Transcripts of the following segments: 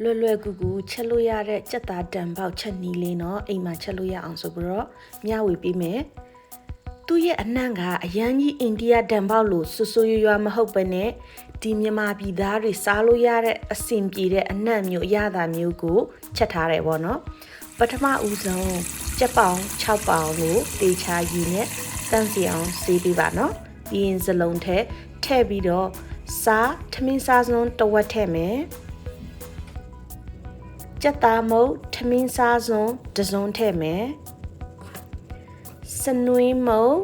လွယ်ကူကူချက်လို့ရတဲ့ကြက်သားတံပေါက်ချက်နီးလေးနော်အိမ်မှာချက်လို့ရအောင်ဆိုပြီးတော့မျှဝေပေးမယ်သူ့ရဲ့အနှံ့ကအရန်ကြီးအိန္ဒိယတံပေါက်လို့ဆူရွာမဟုတ်ပဲနဲ့ဒီမြန်မာပြည်သားတွေစားလို့ရတဲ့အဆင်ပြေတဲ့အနှံ့မျိုးအရသာမျိုးကိုချက်ထားတယ်ပေါ့နော်ပထမဦးဆုံးကြက်ပေါင်6ပေါင်ကိုတေချာရည်နဲ့တန့်စီအောင်ဆေးပေးပါနော်ပြီးရင်စလုံးထည့်ပြီးတော့စားထမင်းစားစုံတစ်ဝက်ထည့်မယ်ကြက်သားမုတ်ထမင်းစားစုံတစ်စုံထည့်မယ်စနွေးမုတ်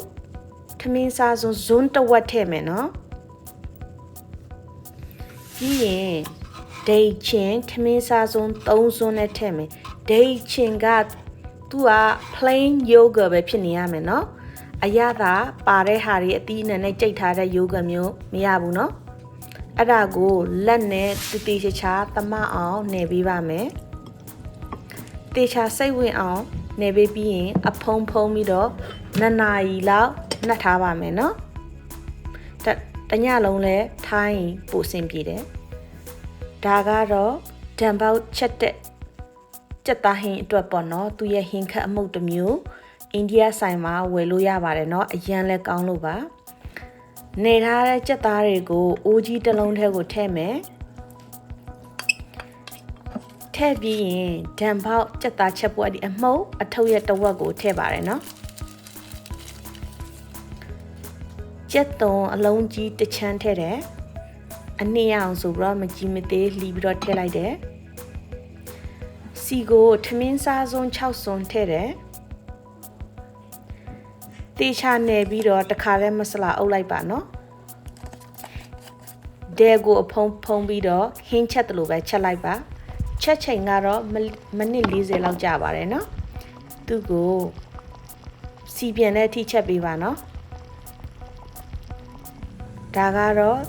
ထမင်းစားစုံဇွန်းတစ်ဝက်ထည့်မယ်နော်ပြီးရင်ဒိတ်ချင်းထမင်းစားစုံ3စုံနဲ့ထည့်မယ်ဒိတ်ချင်းကသူက plain yogurt ပဲဖြစ်နေရမယ်နော်အရသာပါတဲ့ဟာတွေအသီးအနှံနဲ့ကြိတ်ထားတဲ့ yogurt မျိုးမရဘူးနော်အဲ့ဒါကိုလက်နဲ့တေချာချာသမအောင်နှဲပေးပါမယ်တေချာစိတ်ဝင်အောင်နှဲပေးပြီးရင်အဖုံးပြီးတော့2နာရီလောက်နှက်ထားပါမယ်နော်တညလုံးလဲထိုင်းပို့စင်ပြေတယ်ဒါကတော့ဒံပေါက်ချက်တဲ့ကြက်သားဟင်းအတွက်ပေါ့နော်သူရဲ့ဟင်းခတ်အမှုတ်တစ်မျိုးအိန္ဒိယဆိုင်မှာဝယ်လို့ရပါတယ်เนาะအရန်လဲကောင်းလို့ပါနေထားတဲ့ကြက်သားတွေကိုအိုးကြီးတစ်လုံးထဲကိုထည့်မယ်ထည့်ပြီးရင်ဒံပေါက်ကြက်သားချက်ပွက်ဒီအမှုတ်အထုပ်ရဲ့တစ်ဝက်ကိုထည့်ပါတယ်เนาะကြက်သွန်အလုံးကြီးတစ်ချမ်းထည့်တယ်အနည်းအောင်ဆိုပြီးတော့မကြီးမသေးလှီးပြီးတော့ထည့်လိုက်တယ်စီကိုထမင်းစားစုံ6စုံထည့်တယ်တေချာနယ်ပြီးတော့တခါလဲမဆလာအုပ်လိုက်ပါနော်ဒဲကိုအဖုံးပြီးတော့ဟင်းချက်တလို့ပဲချက်လိုက်ပါချက်ချိန်ကတော့မိနစ်40လောက်ကြာပါတယ်နော်သူ့ကိုစီပြန်တဲ့အထိချက်ပေးပါနော်ဒါကတော့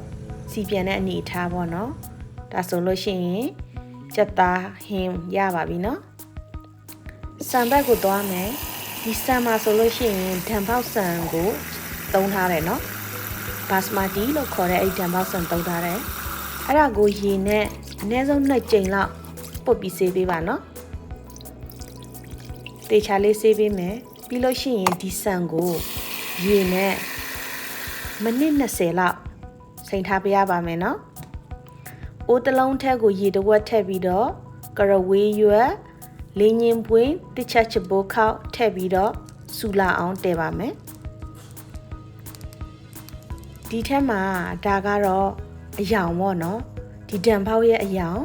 စီပြန်တဲ့အနေထားပေါ့နော်ဒါဆိုလို့ရှိရင်ကြက်သားဟင်းရပါပြီနော်ဆန်ဘက်ကိုသွားမယ်ဒီဆန်မှာဆိုလို့ရှိရင်ဒံပေါက်ဆန်ကိုသုံးထားတယ်နော်ဘတ်စမာတီလို့ခေါ်တဲ့အဲ့ဒံပေါက်ဆန်သုံးထားတယ်အဲ့ဒါကိုရေနဲ့အနည်းဆုံး2ကြိမ်လောက်ပုတ်ပြီးဆေးပေးပါနော်တေချာလေးဆေးပေးမယ်ပြီးလို့ရှိရင်ဒီဆန်ကိုရေနဲ့မိနစ်20လောက်စိမ်ထားပေးရပါမယ်နော်အိုးတစ်လုံးထက်ကိုရေတစ်ဝက်ထည့်ပြီးတော့ကရဝေးရွက်လင်းရင်ပွင့်တစ်ချက်ချပိုးခောက်ထည့်ပြီးတော့စူလာအောင်တည်ပါမယ်ဒီထက်မှာဒါကတော့အယောင်ပေါ့နော်ဒီဒံပေါက်ရဲ့အယောင်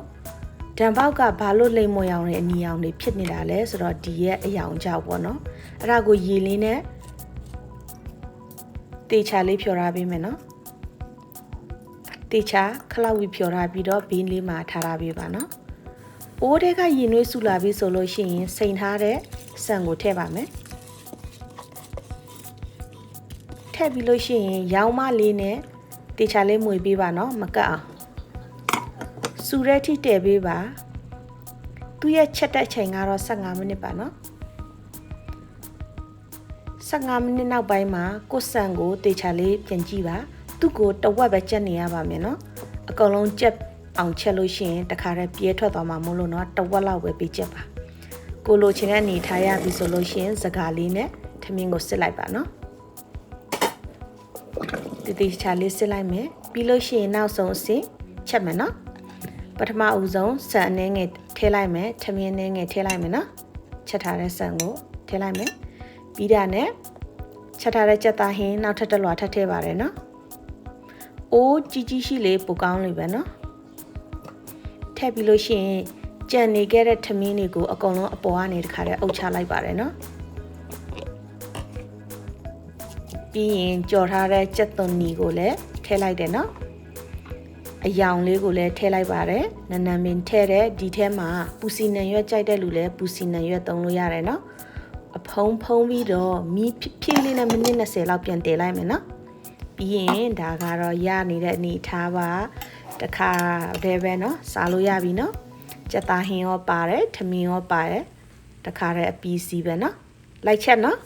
ဒံပေါက်ကဘာလို့လိမ့်မွန်ရောင်နဲ့အနီရောင်တွေဖြစ်နေတာလဲဆိုတော့ဒီရဲ့အယောင်ကြောက်ပေါ့နော်အဲ့ဒါကိုရေလေးနဲ့တေချာလေးဖြော်ထားပေးမယ်နော်တေချာခလောက်ဝီဖြော်ထားပြီးတော့ဘင်းလေးမှာထားထားပေးပါနော်အိုးတွေကရင်နွေးဆူလာပြီဆိုလို့ရှိရင်စိန်ထားတဲ့ဆန်ကိုထည့်ပါမယ်ထည့်ပြီးလို့ရှိရင်ရောင်မလေးနဲ့တေချာလေးမွေပေးပါနော်မကတ်အောင်စူရဲထိတည်ပေးပါသူ့ရဲ့ချက်တဲ့ချိန်ကတော့15မိနစ်ပါနော်15မိနစ်နောက်ပိုင်းမှာကိုဆန်ကိုတေချာလေးပြန်ကြည့်ပါသူ့ကိုတဝက်ပဲချက်နေရပါမယ်နော်အကောင်လုံးချက်အောင်ချက်လို့ရှိရင်တခါတည်းပြဲထွက်သွားမှာမို့လို့နော်တဝက်လောက်ပဲပေးချက်ပါကိုလိုချင်တဲ့အနေထားရပြီဆိုလို့ရှိရင်စကားလေးနဲ့ထမင်းကိုစစ်လိုက်ပါနော်တေချာလေးစစ်လိုက်မယ်ပြီးလို့ရှိရင်နောက်ဆုံးအဆင့်ချက်မယ်နော်ပထမဦးဆုံးဆန်အနေငယ်ထည့်လိုက်မယ်ထမင်းအနေငယ်ထည့်လိုက်မယ်နော်ချက်ထားတဲ့ဆန်ကိုထည့်လိုက်မယ်ပြီးတာနဲ့ချက်ထားတဲ့ကြက်သားဟင်းနောက်ထပ်တစ်လွှာထပ်ထည့်ပါတယ်နော်အိုးကြီးရှိလေးပိုကောင်းလေးပဲနော်ထည့်ပြီးလို့ရှိရင်ကြံနေခဲ့တဲ့ထမင်းတွေကိုအကုန်လုံးအပေါ်ကနေတခါတည်းအုပ်ချလိုက်ပါတယ်နော်ပြီးရင်ကြော်ထားတဲ့ကြက်သွန်နီကိုလည်းထည့်လိုက်တယ်နော်အယောင်လေးကိုလည်းထည့်လိုက်ပါတယ်နနမင်းထည့်တဲ့ဒီထဲမှာပူစီနံရွက်ကြိုက်တဲ့လူလည်းပူစီနံရွက်သုံးလို့ရတယ်နော်အဖုံးပြီးတော့မီးဖြည့်လေးနဲ့မိနစ်20လောက်ပြန်တည်လိုက်မယ်နော်ပြီးရင်ဒါကတော့ရနေတဲ့အနေထားပါတခါတည်းပဲเนาะစားလို့ရပြီเนาะကြက်သားဟင်းရောပါတယ်ထမင်းရောပါတယ်တခါတည်းအပီးစီပဲเนาะလိုက်ချက်เนาะ